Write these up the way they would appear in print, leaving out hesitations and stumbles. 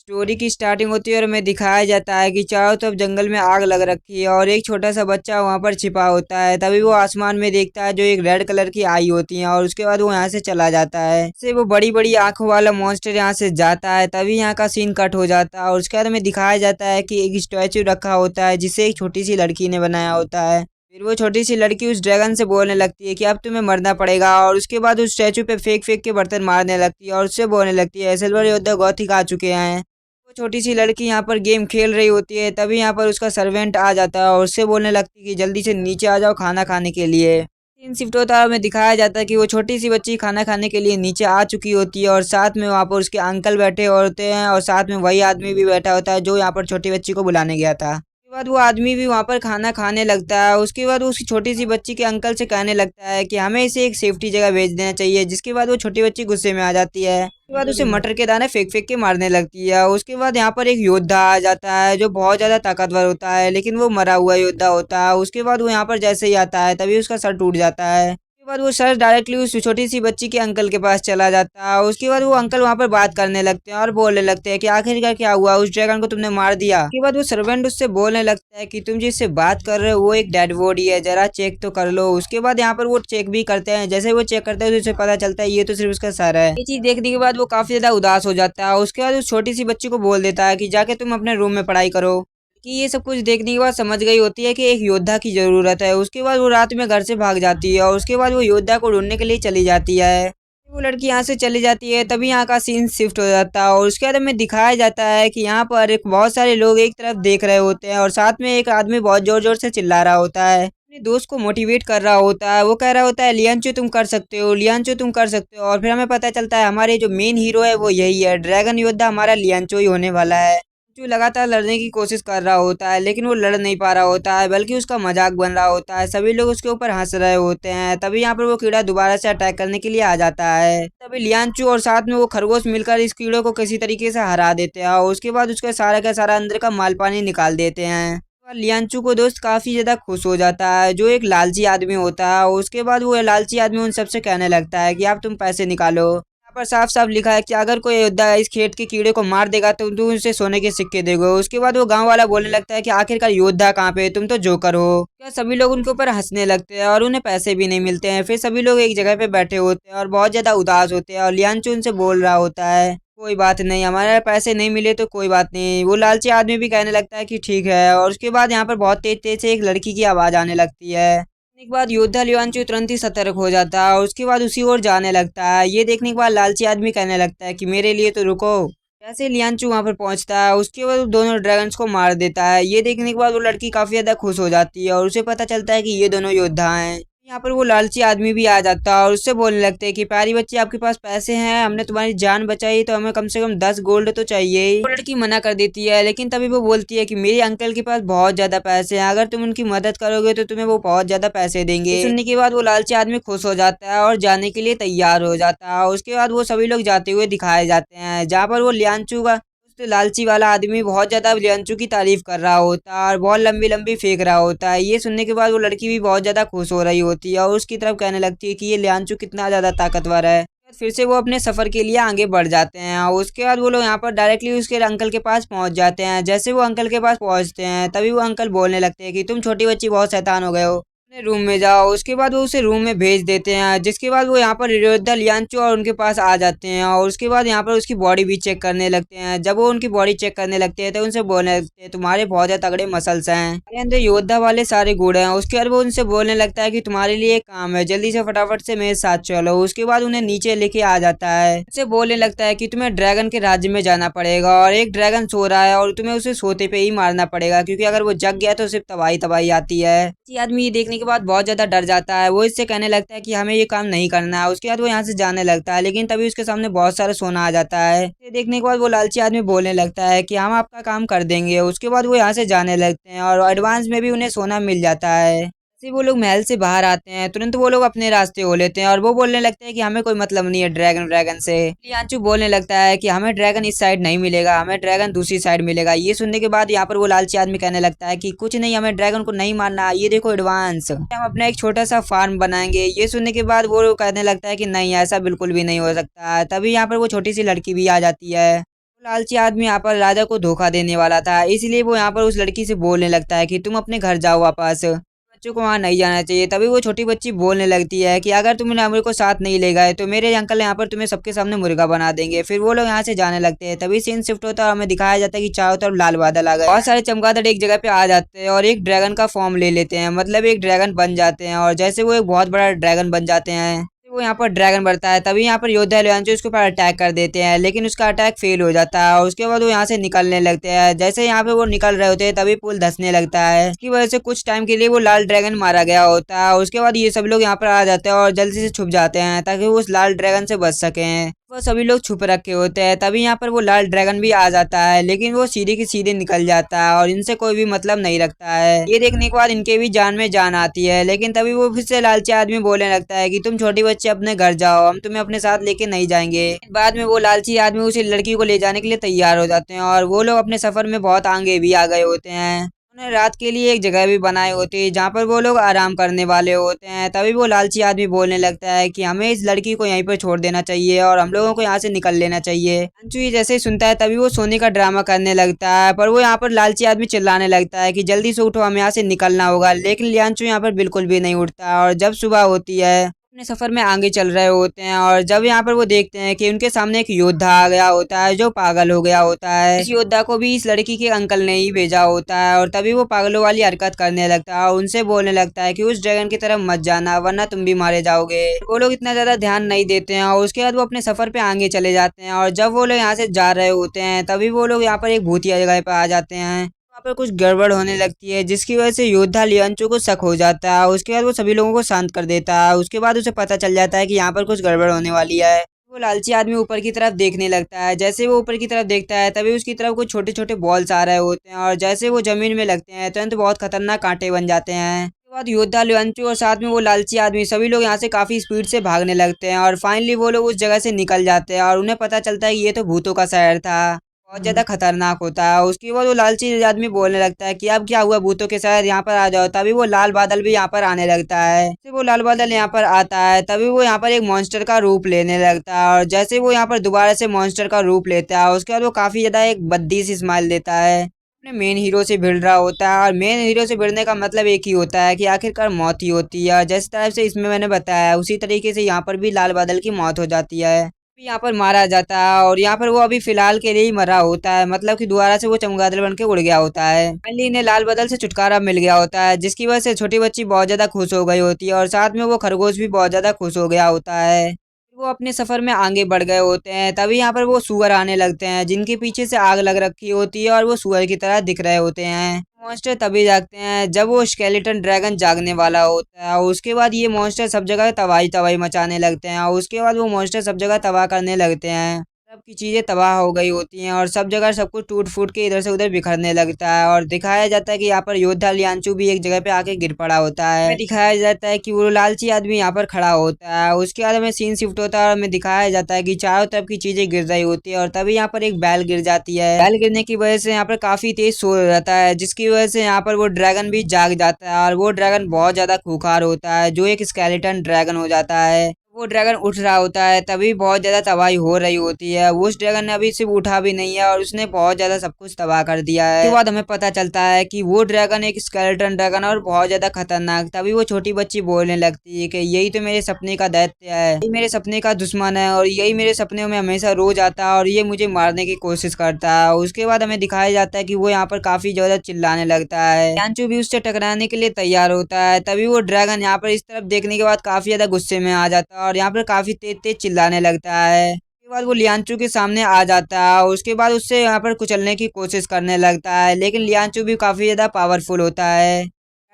Story की starting होती है और हमें दिखाया जाता है कि चारों तरफ जंगल में आग लग रखी है और एक छोटा सा बच्चा वहां पर छिपा होता है। तभी वो आसमान में देखता है जो एक रेड कलर की आई होती है और उसके बाद वो यहाँ से चला जाता है। से वो बड़ी बड़ी आंखों वाला मॉन्स्टर यहाँ से जाता है। तभी यहाँ का सीन कट हो जाता है और उसके बाद हमें दिखाया जाता है कि एक स्टैचू रखा होता है जिसे एक छोटी सी लड़की ने बनाया होता है। फिर वो छोटी सी लड़की उस ड्रैगन से बोलने लगती है कि अब तुम्हें मरना पड़ेगा और उसके बाद उस स्टैचू पे फेंक फेंक के बर्तन मारने लगती है और उससे बोलने लगती है सिल्वर योद्धा गौथिक आ चुके हैं। वो छोटी सी लड़की यहाँ पर गेम खेल रही होती है। तभी यहाँ पर उसका सर्वेंट आ जाता है और उससे बोलने लगती है कि जल्दी से नीचे आ जाओ खाना खाने के लिए। सीन शिफ्ट होता है, हमें दिखाया जाता है कि वो छोटी सी बच्ची खाना खाने के लिए नीचे आ चुकी होती है और साथ में वहाँ पर उसके अंकल बैठे होते हैं और साथ में वही आदमी भी बैठा होता है जो यहाँ पर छोटी बच्ची को बुलाने गया था। उसके बाद वो आदमी भी वहाँ पर खाना खाने लगता है। उसके बाद वो उस छोटी सी बच्ची के अंकल से कहने लगता है कि हमें इसे एक सेफ्टी जगह भेज देना चाहिए। जिसके बाद वो छोटी बच्ची गुस्से में आ जाती है। उसके बाद उसे मटर के दाने फेंक फेंक के मारने लगती है। उसके बाद यहाँ पर एक योद्धा आ जाता है जो बहुत ज्यादा ताकतवर होता है लेकिन वो मरा हुआ योद्धा होता है। उसके बाद वो यहाँ पर जैसे ही आता है तभी उसका सर टूट जाता है। उसके बाद वो सर डायरेक्टली उस छोटी सी बच्ची के अंकल के पास चला जाता है। उसके बाद वो अंकल वहाँ पर बात करने लगते हैं और बोलने लगते हैं कि आखिरकार क्या हुआ, उस ड्रैगन को तुमने मार दिया। उसके बाद वो सर्वेंट उससे बोलने लगता है कि तुम जिससे बात कर रहे हो वो एक डेड बॉडी है, जरा चेक तो कर लो। उसके बाद यहाँ पर वो चेक भी करते हैं। जैसे वो चेक करते हैं तो उसे पता चलता है ये तो सिर्फ उसका सर है। ये चीज देखने के बाद वो काफी ज्यादा उदास हो जाता है। उसके बाद उस छोटी सी बच्ची को बोल देता है कि जाके तुम अपने रूम में पढ़ाई करो। कि ये सब कुछ देखने के बाद समझ गई होती है कि एक योद्धा की जरूरत है। उसके बाद वो रात में घर से भाग जाती है और उसके बाद वो योद्धा को ढूंढने के लिए चली जाती है। वो लड़की यहाँ से चली जाती है तभी यहाँ का सीन शिफ्ट हो जाता है और उसके बाद हमें दिखाया जाता है कि यहाँ पर एक बहुत सारे लोग एक तरफ देख रहे होते हैं और साथ में एक आदमी बहुत जोर जोर से चिल्ला रहा होता है, अपने दोस्त को मोटिवेट कर रहा होता है। वो कह रहा होता है लियांचो तुम कर सकते हो, लियांचो तुम कर सकते हो। और फिर हमें पता चलता है हमारे जो मेन हीरो है वो यही है, ड्रैगन योद्धा हमारा लियांचो ही होने वाला है। जो लगातार लड़ने की कोशिश कर रहा होता है लेकिन वो लड़ नहीं पा रहा होता है बल्कि उसका मजाक बन रहा होता है। सभी लोग उसके ऊपर हंस रहे होते हैं। तभी यहाँ पर वो कीड़ा दोबारा से अटैक करने के लिए आ जाता है। तभी लियांचू और साथ में वो खरगोश मिलकर इस कीड़े को किसी तरीके से हरा देते हैं और उसके बाद उसका सारा का सारा अंदर का माल पानी निकाल देते हैं। और लियांचू को दोस्त काफी ज्यादा खुश हो जाता है जो एक लालची आदमी होता है। उसके बाद वो लालची आदमी उन सबसे कहने लगता है कि आप तुम पैसे निकालो। यहाँ पर साफ साफ लिखा है कि अगर कोई योद्धा इस खेत के कीड़े को मार देगा तो तुम उसे सोने के सिक्के दोगे। उसके बाद वो गांव वाला बोलने लगता है कि आखिरकार योद्धा कहाँ पे, तुम तो जोकर हो क्या। सभी लोग उनके ऊपर हंसने लगते हैं और उन्हें पैसे भी नहीं मिलते हैं। फिर सभी लोग एक जगह पे बैठे होते हैं और बहुत ज्यादा उदास होते हैं और लियांचू उनसे बोल रहा होता है कोई बात नहीं, हमारे पैसे नहीं मिले तो कोई बात नहीं। वो लालची आदमी भी कहने लगता है कि ठीक है। और उसके बाद यहाँ पर बहुत तेज तेज से एक लड़की की आवाज आने लगती है। देखने के बाद योद्धा लियांचू तुरंत ही सतर्क हो जाता है और उसके बाद उसी ओर जाने लगता है। ये देखने के बाद लालची आदमी कहने लगता है कि मेरे लिए तो रुको। जैसे लियांचू वहां पर पहुंचता है उसके बाद वो दोनों ड्रैगन्स को मार देता है। ये देखने के बाद वो लड़की काफी ज्यादा खुश हो जाती है और उसे पता चलता है कि ये दोनों योद्धा हैं। यहाँ पर वो लालची आदमी भी आ जाता है और उससे बोलने लगते हैं कि प्यारी बच्ची आपके पास पैसे हैं, हमने तुम्हारी जान बचाई तो हमें कम से कम 10 गोल्ड तो चाहिए ही। वो लड़की मना कर देती है लेकिन तभी वो बोलती है कि मेरे अंकल के पास बहुत ज्यादा पैसे हैं, अगर तुम उनकी मदद करोगे तो तुम्हें वो बहुत ज्यादा पैसे देंगे। ये सुनने के बाद वो लालची आदमी खुश हो जाता है और जाने के लिए तैयार हो जाता है। उसके बाद वो सभी लोग जाते हुए दिखाए जाते हैं जहाँ पर वो लियांचू का लालची वाला आदमी बहुत ज्यादा लियांचू की तारीफ कर रहा होता है और बहुत लंबी लंबी फेंक रहा होता है। ये सुनने के बाद वो लड़की भी बहुत ज्यादा खुश हो रही होती है और उसकी तरफ कहने लगती है कि ये लियांचू कितना ज्यादा ताकतवर है। फिर से वो अपने सफर के लिए आगे बढ़ जाते हैं और उसके बाद वो लोग यहाँ पर डायरेक्टली उसके अंकल के पास पहुंच जाते हैं। जैसे वो अंकल के पास पहुंचते हैं तभी वो अंकल बोलने लगते हैं कि तुम छोटी बच्ची बहुत शैतान हो गए हो, अपने रूम में जाओ। उसके बाद वो उसे रूम में भेज देते हैं जिसके बाद वो यहाँ पर योद्धा लियांचू और उनके पास आ जाते हैं और उसके बाद यहाँ पर उसकी बॉडी भी चेक करने लगते हैं। जब वो उनकी बॉडी चेक करने लगते हैं तो उनसे बोलने लगते हैं तुम्हारे बहुत ज्यादा तगड़े मसल्स हैं, तुम्हारे अंदर योद्धा वाले सारे गुण हैं। उसके बाद वो उनसे बोलने लगता है कि तुम्हारे लिए एक काम है, जल्दी से फटाफट से मेरे साथ चलो। उसके बाद उन्हें नीचे लेके आ जाता है। उनसे बोलने लगता है कि तुम्हें ड्रैगन के राज्य में जाना पड़ेगा और एक ड्रैगन सो रहा है और तुम्हें उसे सोते पे ही मारना पड़ेगा क्योंकि अगर वो जग गया तो सिर्फ तबाही तबाही आती है। ये आदमी ये देखने के बाद बहुत ज्यादा डर जाता है। वो इससे कहने लगता है कि हमें ये काम नहीं करना है। उसके बाद वो यहाँ से जाने लगता है लेकिन तभी उसके सामने बहुत सारा सोना आ जाता है। ये देखने के बाद वो लालची आदमी बोलने लगता है कि हम आपका काम कर देंगे। उसके बाद वो यहाँ से जाने लगते हैं और एडवांस में भी उन्हें सोना मिल जाता है। जैसे वो लोग महल से बाहर आते हैं तुरंत वो लोग अपने रास्ते हो लेते हैं और वो बोलने लगते हैं कि हमें कोई मतलब नहीं है ड्रैगन ड्रैगन से। लियांचू बोलने लगता है कि हमें ड्रैगन इस साइड नहीं मिलेगा, हमें ड्रैगन दूसरी साइड मिलेगा। ये सुनने के बाद यहाँ पर वो लालची आदमी कहने लगता है कि कुछ नहीं, हमें ड्रैगन को नहीं मारना, ये देखो एडवांस, हम अपना एक छोटा सा फार्म बनाएंगे। ये सुनने के बाद वो कहने लगता है कि नहीं, ऐसा बिल्कुल भी नहीं हो सकता। तभी यहाँ पर वो छोटी सी लड़की भी आ जाती है। लालची आदमी यहाँ पर राजा को धोखा देने वाला था, इसलिए वो यहाँ पर उस लड़की से बोलने लगता है कि तुम अपने घर जाओ वापस, बच्चों को वहाँ नहीं जाना चाहिए। तभी वो छोटी बच्ची बोलने लगती है कि अगर तुम मेरे को साथ नहीं ले गए तो मेरे अंकल यहाँ पर तुम्हें सबके सामने मुर्गा बना देंगे। फिर वो लोग यहाँ से जाने लगते हैं। तभी सीन शिफ्ट होता है और हमें दिखाया जाता है कि चारों तरफ लाल बादल आ गए, बहुत सारे चमगादड़ एक जगह पे आ जाते हैं और एक ड्रैगन का फॉर्म ले लेते हैं, मतलब एक ड्रैगन बन जाते हैं। और जैसे वो एक बहुत बड़ा ड्रैगन बन जाते हैं, वो यहाँ पर ड्रैगन बढ़ता है। तभी यहाँ पर योद्धा लियांचो उसके ऊपर अटैक कर देते हैं, लेकिन उसका अटैक फेल हो जाता है और उसके बाद वो यहाँ से निकलने लगते हैं। जैसे यहाँ पे वो निकल रहे होते हैं तभी पुल धंसने लगता है, इसकी वजह से कुछ टाइम के लिए वो लाल ड्रैगन मारा गया होता है। उसके बाद ये सब लोग यहाँ पर आ जाते हैं और जल्दी से छुप जाते हैं ताकि वो उस लाल ड्रैगन से बच सके। वो सभी लोग छुप रखे होते हैं। तभी यहाँ पर वो लाल ड्रैगन भी आ जाता है, लेकिन वो सीधे की सीधे निकल जाता है और इनसे कोई भी मतलब नहीं रखता है। ये देखने के बाद इनके भी जान में जान आती है, लेकिन तभी वो फिर से लालची आदमी बोलने लगता है कि तुम छोटी बच्चे अपने घर जाओ, हम तुम्हें अपने साथ लेके नहीं जाएंगे। बाद में वो लालची आदमी उसी लड़की को ले जाने के लिए तैयार हो जाते हैं और वो लोग अपने सफर में बहुत आगे भी आ गए होते हैं। उन्होंने रात के लिए एक जगह भी बनाई होती है जहाँ पर वो लोग आराम करने वाले होते हैं। तभी वो लालची आदमी बोलने लगता है कि हमें इस लड़की को यहीं पर छोड़ देना चाहिए और हम लोगों को यहाँ से निकल लेना चाहिए। अंशु ये जैसे ही सुनता है तभी वो सोने का ड्रामा करने लगता है, पर वो यहाँ पर लालची आदमी चिल्लाने लगता है कि जल्दी से उठो, हमें यहाँ से निकलना होगा। लेकिन लियांशु यहाँ पर बिल्कुल भी नहीं उठता और जब सुबह होती है अपने सफर में आगे चल रहे होते हैं और जब यहाँ पर वो देखते हैं कि उनके सामने एक योद्धा आ गया होता है जो पागल हो गया होता है। इस योद्धा को भी इस लड़की के अंकल ने ही भेजा होता है और तभी वो पागलों वाली हरकत करने लगता है और उनसे बोलने लगता है कि उस ड्रैगन की तरफ मत जाना वरना तुम भी मारे जाओगे। वो लोग इतना ज्यादा ध्यान नहीं देते हैं और उसके बाद वो अपने सफर पे आगे चले जाते हैं और जब वो लोग यहाँ से जा रहे होते हैं तभी वो लोग यहाँ पर एक भूतिया जगह पे आ जाते हैं। वहाँ पर कुछ गड़बड़ होने लगती है जिसकी वजह से योद्धा लियांचो को शक हो जाता है। उसके बाद वो सभी लोगों को शांत कर देता है। उसके बाद उसे पता चल जाता है कि यहाँ पर कुछ गड़बड़ होने वाली है। वो लालची आदमी ऊपर की तरफ देखने लगता है। जैसे वो ऊपर की तरफ देखता है तभी उसकी तरफ कुछ छोटे छोटे बॉल्स आ रहे होते हैं और जैसे वो जमीन में लगते हैं तुरंत बहुत खतरनाक कांटे बन जाते हैं। उसके बाद योद्धा लियांचो और साथ में वो लालची आदमी सभी लोग यहाँ से काफी स्पीड से भागने लगते हैं और फाइनली वो लोग उस जगह से निकल जाते हैं और उन्हें पता चलता है कि ये तो भूतों का शहर था, बहुत ज्यादा खतरनाक होता है। उसके बाद वो लालची आदमी बोलने लगता है कि अब क्या हुआ, भूतों के शहर यहाँ पर आ जाओ। तभी वो लाल बादल भी यहाँ पर आने लगता है। फिर वो लाल बादल यहाँ पर आता है तभी वो यहाँ पर एक मॉन्स्टर का रूप लेने लगता है और जैसे वो यहाँ पर दोबारा से मॉन्स्टर का रूप लेता है उसके बाद वो काफी ज्यादा एक बद्दी सी स्माइल देता है। अपने मेन हीरो से भिड़ रहा होता है और मेन हीरो से भिड़ने का मतलब एक ही होता है कि आखिरकार मौत ही होती है। जिस तरह से इसमें मैंने बताया उसी तरीके से यहाँ पर भी लाल बादल की मौत हो जाती है, यहाँ पर मारा जाता है और यहाँ पर वो अभी फिलहाल के लिए ही मरा होता है, मतलब कि दोबारा से वो चमगादड़ बन के उड़ गया होता है। फाइनली इन्हें लाल बादल से छुटकारा मिल गया होता है जिसकी वजह से छोटी बच्ची बहुत ज्यादा खुश हो गई होती है और साथ में वो खरगोश भी बहुत ज्यादा खुश हो गया होता है। वो अपने सफर में आगे बढ़ गए होते हैं तभी यहाँ पर वो सुअर आने लगते हैं जिनके पीछे से आग लग रखी होती है और वो सुअर की तरह दिख रहे होते हैं। मॉन्स्टर तभी जागते हैं जब वो स्केलेटन ड्रैगन जागने वाला होता है और उसके बाद ये मॉन्स्टर सब जगह तबाही तबाही मचाने लगते हैं और उसके बाद वो मॉन्स्टर सब जगह तबाह करने लगते हैं। सब की चीजें तबाह हो गई होती हैं और सब जगह सब कुछ टूट फूट के इधर से उधर बिखरने लगता है और दिखाया जाता है कि यहाँ पर योद्धा लियांचू भी एक जगह पे आके गिर पड़ा होता है। दिखाया जाता है कि वो लालची आदमी यहाँ पर खड़ा होता है। उसके बाद हमें सीन शिफ्ट होता है और हमें दिखाया जाता है कि चारों तरफ की चीजें गिर रही होती है और तभी यहाँ पर एक बैल गिर जाती है। बैल गिरने की वजह से यहाँ पर काफी तेज शोर हो जाता है जिसकी वजह से यहाँ पर वो ड्रैगन भी जाग जाता है और वो ड्रैगन बहुत ज्यादा खूंखार होता है जो एक स्केलेटन ड्रैगन हो जाता है। वो ड्रैगन उठ रहा होता है तभी बहुत ज्यादा तबाही हो रही होती है। वो उस ड्रैगन ने अभी सिर्फ उठा भी नहीं है और उसने बहुत ज्यादा सब कुछ तबाह कर दिया है। उसके बाद हमें पता चलता है कि वो ड्रैगन एक स्केलेटन ड्रैगन और बहुत ज्यादा खतरनाक। तभी वो छोटी बच्ची बोलने लगती है कि यही तो मेरे सपने का दैत्य है, यही मेरे सपने का दुश्मन है और यही मेरे सपनों में हमेशा रोज आता है और ये मुझे मारने की कोशिश करता है। उसके बाद हमें दिखाया जाता है कि वो यहाँ पर काफी ज्यादा चिल्लाने लगता है। यांचू भी उससे टकराने के लिए तैयार होता है। तभी वो ड्रैगन यहाँ पर इस तरफ देखने के बाद काफी ज्यादा गुस्से में आ जाता है और यहाँ पर काफी तेज तेज चिल्लाने लगता है। उसके बाद वो लियांचू के सामने आ जाता है और उसके बाद उससे यहाँ पर कुचलने की कोशिश करने लगता है, लेकिन लियांचू भी काफी ज्यादा पावरफुल होता है।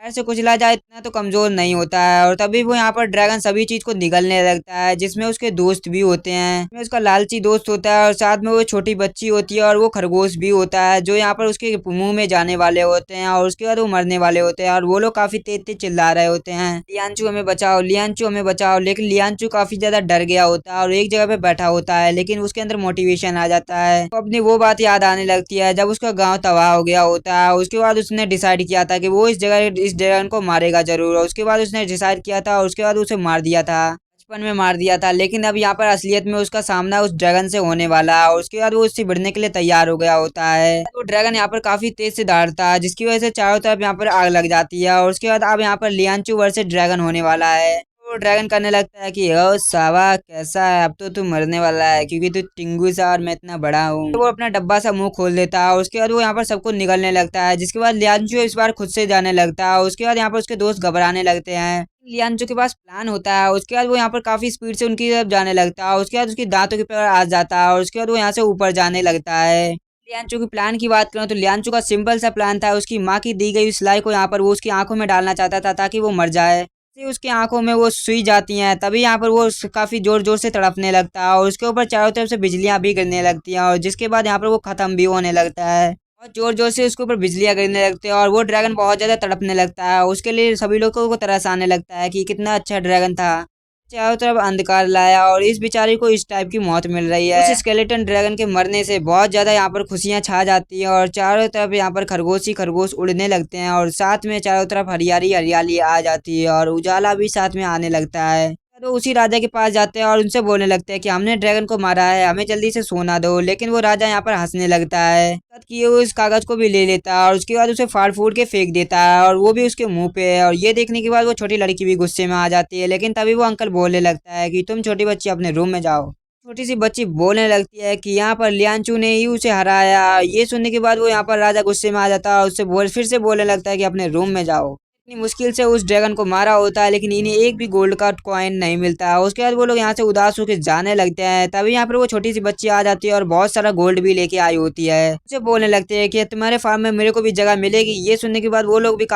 पैर से कुचला जाए इतना तो कमजोर नहीं होता है और तभी वो यहाँ पर ड्रैगन सभी चीज को निगलने लगता है जिसमें उसके दोस्त भी होते हैं। इसमें उसका लालची दोस्त होता है और साथ में वो छोटी बच्ची होती है और वो खरगोश भी होता है जो यहाँ पर उसके मुंह में जाने वाले होते हैं और उसके बाद वो मरने वाले होते हैं और वो लोग काफी तेज तेज चिल्ला रहे होते हैं, लियांचू हमें बचाओ, लियांचू हमें बचाओ। लेकिन लियांचू काफी ज्यादा डर गया होता है और एक जगह पे बैठा होता है, लेकिन उसके अंदर मोटिवेशन आ जाता है। तो अपनी वो बात याद आने लगती है जब उसका गाँव तबाह हो गया होता है। उसके बाद उसने डिसाइड किया था कि वो इस जगह इस ड्रैगन को मारेगा जरूर और उसके बाद उसने डिसाइड किया था और उसके बाद उसे मार दिया था। बचपन में मार दिया था, लेकिन अब यहाँ पर असलियत में उसका सामना उस ड्रैगन से होने वाला है और उसके बाद वो उससे भिड़ने के लिए तैयार हो गया होता है। वो ड्रैगन यहाँ पर काफी तेज से दौड़ता है, जिसकी वजह से चारों तरफ यहाँ पर आग लग जाती है और उसके बाद अब यहाँ पर लियांचू वर्सेस ड्रैगन होने वाला है। वो ड्रैगन करने लगता है कि ओ सावा कैसा है, अब तो तू मरने वाला है क्योंकि तू टिंगू सा और मैं इतना बड़ा हूँ। वो अपना डब्बा सा मुंह खोल देता है और उसके बाद वो यहाँ पर सबको निगलने लगता है, जिसके बाद लियांचू इस बार खुद से जाने लगता है। उसके बाद यहाँ पर उसके दोस्त घबराने लगते हैं। लियांचो के पास प्लान होता है। उसके बाद वो यहाँ पर काफी स्पीड से उनकी तरफ जाने लगता है। उसके बाद उसकी दांतों के ऊपर आ जाता है और उसके बाद वो यहाँ से ऊपर जाने लगता है। लियांचो के प्लान की बात करें तो लियांचो का सिंपल सा प्लान था। उसकी माँ की दी गई सिलाई को यहाँ पर वो उसकी आंखों में डालना चाहता था ताकि वो मर जाए। उसकी आंखों में वो सुई जाती हैं, तभी यहाँ पर वो काफी जोर जोर से तड़पने लगता है और उसके ऊपर चारों तरफ से बिजलियां भी गिरने लगती हैं और जिसके बाद यहाँ पर वो खत्म भी होने लगता है और जोर जोर से उसके ऊपर बिजलियां गिरने लगती है और वो ड्रैगन बहुत ज्यादा तड़पने लगता है। उसके लिए सभी लोगों को तरस आने लगता है कि कितना अच्छा ड्रैगन था। चारों तरफ अंधकार लाया और इस बेचारे को इस टाइप की मौत मिल रही है। उस स्केलेटन ड्रैगन के मरने से बहुत ज्यादा यहाँ पर खुशियां छा जाती हैं और चारों तरफ यहाँ पर खरगोश ही खरगोश उड़ने लगते हैं और साथ में चारों तरफ हरियाली हरियाली आ जाती है और उजाला भी साथ में आने लगता है। तो उसी राजा के पास जाते हैं और उनसे बोलने लगते हैं कि हमने ड्रैगन को मारा है, हमें जल्दी से सोना दो। लेकिन वो राजा यहाँ पर हंसने लगता है, किए हुए उस कागज को भी ले लेता है और उसके बाद उसे फाड़ फूड़ के फेंक देता है और वो भी उसके मुंह पे है। और ये देखने के बाद वो छोटी लड़की भी गुस्से में आ जाती है, लेकिन तभी वो अंकल बोलने लगता है कि तुम छोटी बच्ची अपने रूम में जाओ। छोटी सी बच्ची बोलने लगती है कि यहाँ पर लियांचू ने ही उसे हराया। ये सुनने के बाद वो यहाँ पर राजा गुस्से में आ जाता है और उससे फिर से बोलने लगता है कि अपने रूम में जाओ। इतनी मुश्किल से उस ड्रैगन को मारा होता है, लेकिन इन्हें एक भी गोल्ड का कॉइन नहीं मिलता। उसके बाद वो लोग यहाँ से उदास होकर जाने लगते हैं, तभी यहाँ पर वो छोटी सी बच्ची आ जाती है और बहुत सारा गोल्ड भी लेके आई होती है। उसे बोलने लगते हैं कि तुम्हारे फार्म में मेरे को भी जगह मिलेगी। ये सुनने के बाद वो लोग भी